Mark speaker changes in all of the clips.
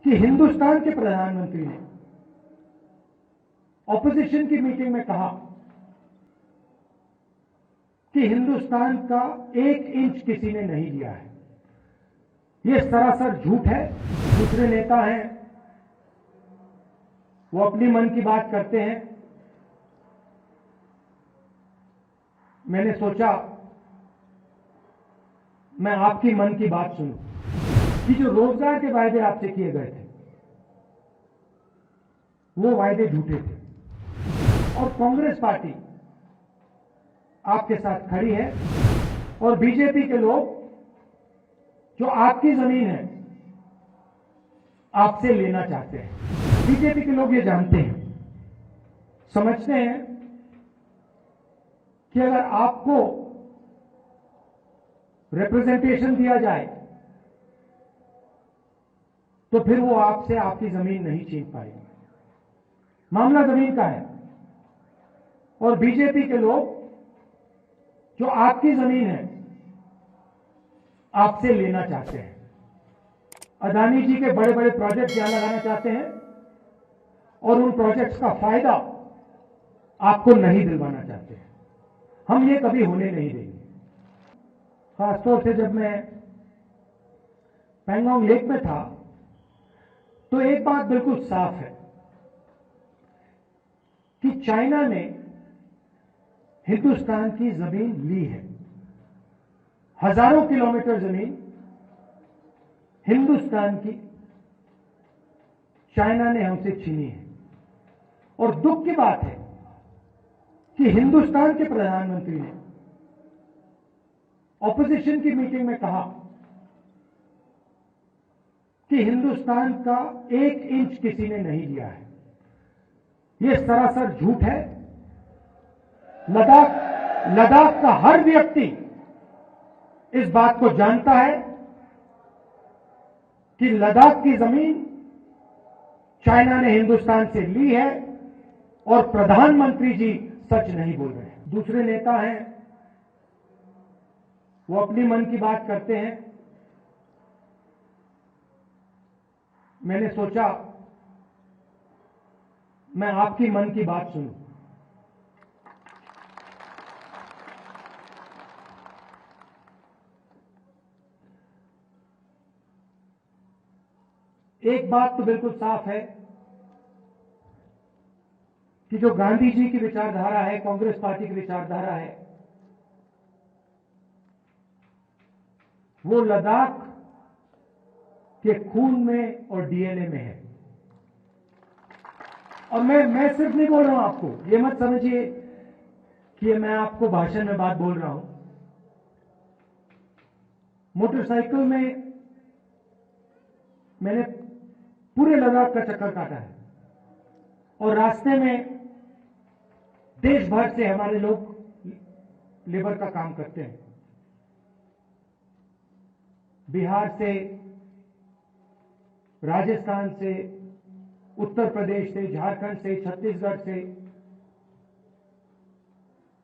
Speaker 1: कि हिंदुस्तान के प्रधानमंत्री ने ऑपोजिशन की मीटिंग में कहा कि हिंदुस्तान का 1 इंच किसी ने नहीं लिया है। यह सरासर झूठ है। दूसरे नेता हैं, वो अपनी मन की बात करते हैं। मैंने सोचा मैं आपकी मन की बात सुनूं कि जो रोजगार के वायदे आपसे किए गए थे वो वायदे झूठे थे और कांग्रेस पार्टी आपके साथ खड़ी है और बीजेपी के लोग जो आपकी जमीन है आपसे लेना चाहते हैं। बीजेपी के लोग ये जानते हैं, समझते हैं कि अगर आपको रिप्रेजेंटेशन दिया जाए तो फिर वो आपसे आपकी जमीन नहीं छीन पाएंगे। मामला जमीन का है और बीजेपी के लोग जो आपकी जमीन है आपसे लेना चाहते हैं। अदानी जी के बड़े बड़े प्रोजेक्ट यहां लगाना चाहते हैं और उन प्रोजेक्ट्स का फायदा आपको नहीं दिलवाना चाहते हैं। हम ये कभी होने नहीं देंगे। खासतौर से जब मैं पैंगोंग लेक में था तो एक बात बिल्कुल साफ है कि चाइना ने हिंदुस्तान की जमीन ली है। हजारों किलोमीटर जमीन हिंदुस्तान की चाइना ने हमसे छीनी है और दुख की बात है कि हिंदुस्तान के प्रधानमंत्री ने ऑपोजिशन की मीटिंग में कहा कि हिंदुस्तान का 1 इंच किसी ने नहीं लिया है। यह सरासर झूठ है। लद्दाख का हर व्यक्ति इस बात को जानता है कि लद्दाख की जमीन चाइना ने हिंदुस्तान से ली है और प्रधानमंत्री जी सच नहीं बोल रहे हैं। दूसरे नेता हैं, वो अपनी मन की बात करते हैं। मैंने सोचा मैं आपकी मन की बात सुनूं। एक बात तो बिल्कुल साफ है कि जो गांधी जी की विचारधारा है, कांग्रेस पार्टी की विचारधारा है, वो लद्दाख के खून में और डीएनए में है। और मैं सिर्फ नहीं बोल रहा हूं आपको, ये मत समझिए कि मैं आपको भाषण में बात बोल रहा हूं। मोटरसाइकिल में मैंने पूरे लद्दाख का चक्कर काटा है और रास्ते में देश भर से हमारे लोग लेबर का काम करते हैं। बिहार से, राजस्थान से, उत्तर प्रदेश से, झारखंड से, छत्तीसगढ़ से,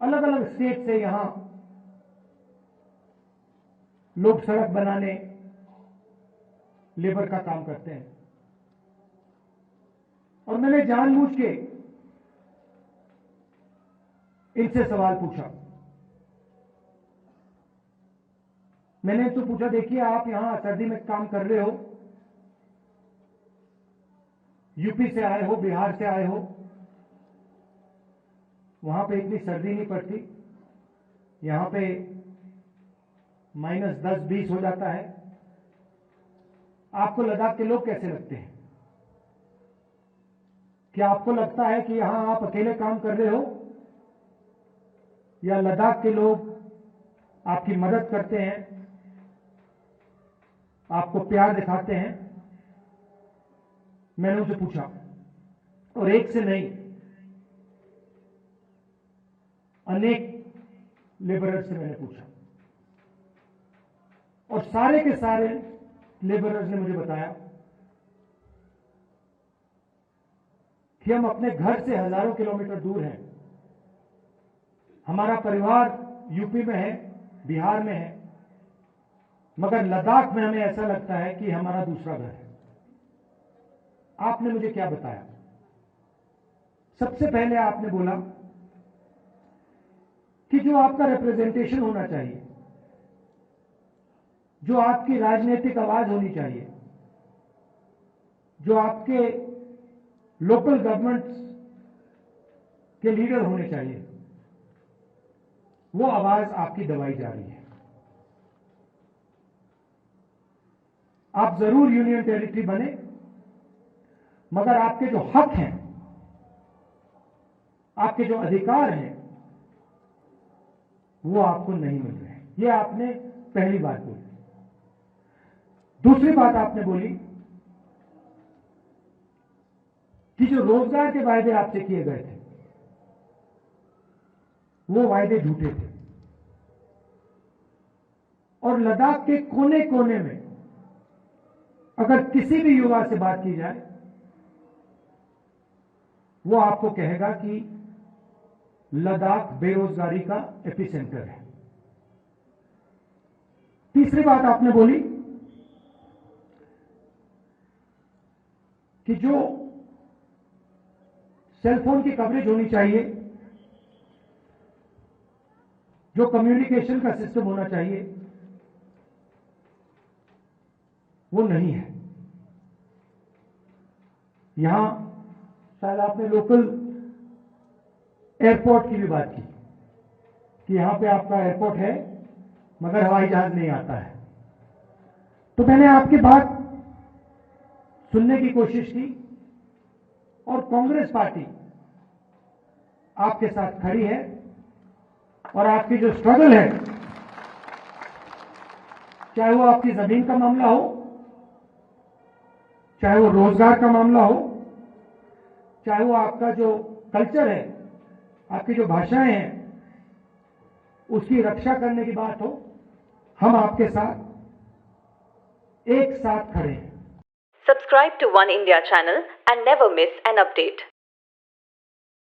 Speaker 1: अलग अलग स्टेट से यहां लोग सड़क बनाने, लेबर का काम करते हैं। और मैंने जानबूझ के इनसे सवाल पूछा। मैंने तो पूछा, देखिए आप यहां सर्दी में काम कर रहे हो, यूपी से आए हो, बिहार से आए हो, वहां पे इतनी सर्दी नहीं पड़ती, यहां पे -10-20 हो जाता है। आपको लद्दाख के लोग कैसे लगते हैं? क्या आपको लगता है कि यहां आप अकेले काम कर रहे हो या लद्दाख के लोग आपकी मदद करते हैं, आपको प्यार दिखाते हैं? मैंने उनसे पूछा और एक से नहीं, अनेक लेबरर्स से मैंने पूछा और सारे के सारे लेबरर्स ने मुझे बताया कि हम अपने घर से हजारों किलोमीटर दूर हैं। हमारा परिवार यूपी में है, बिहार में है, मगर लद्दाख में हमें ऐसा लगता है कि हमारा दूसरा घर है। आपने मुझे क्या बताया? सबसे पहले आपने बोला कि जो आपका रिप्रेजेंटेशन होना चाहिए, जो आपकी राजनीतिक आवाज होनी चाहिए, जो आपके लोकल गवर्नमेंट्स के लीडर होने चाहिए, वो आवाज आपकी दबाई जा रही है। आप जरूर यूनियन टेरिटरी बने, मगर आपके जो हक हैं, आपके जो अधिकार हैं, वो आपको नहीं मिल रहे। ये आपने पहली बात बोली। दूसरी बात आपने बोली कि जो रोजगार के वायदे आपसे किए गए थे, वो वायदे झूठे थे, और लद्दाख के कोने कोने में अगर किसी भी युवा से बात की जाए, वो आपको कहेगा कि लद्दाख बेरोजगारी का एपिसेंटर है। तीसरी बात आपने बोली कि जो सेलफोन की कवरेज होनी चाहिए, जो कम्युनिकेशन का सिस्टम होना चाहिए, वो नहीं है। यहां शायद आपने लोकल एयरपोर्ट की भी बात की कि यहां पे आपका एयरपोर्ट है मगर हवाई जहाज नहीं आता है। तो मैंने आपकी बात सुनने की कोशिश की और कांग्रेस पार्टी आपके साथ खड़ी है, और आपकी जो स्ट्रगल है, चाहे वो आपकी जमीन का मामला हो, चाहे वो रोजगार का मामला हो, चाहे वो आपका जो कल्चर है, आपकी जो भाषाएं हैं, उसकी रक्षा करने की बात हो, हम आपके साथ एक साथ खड़े हैं।
Speaker 2: Subscribe to One India channel and never miss an update.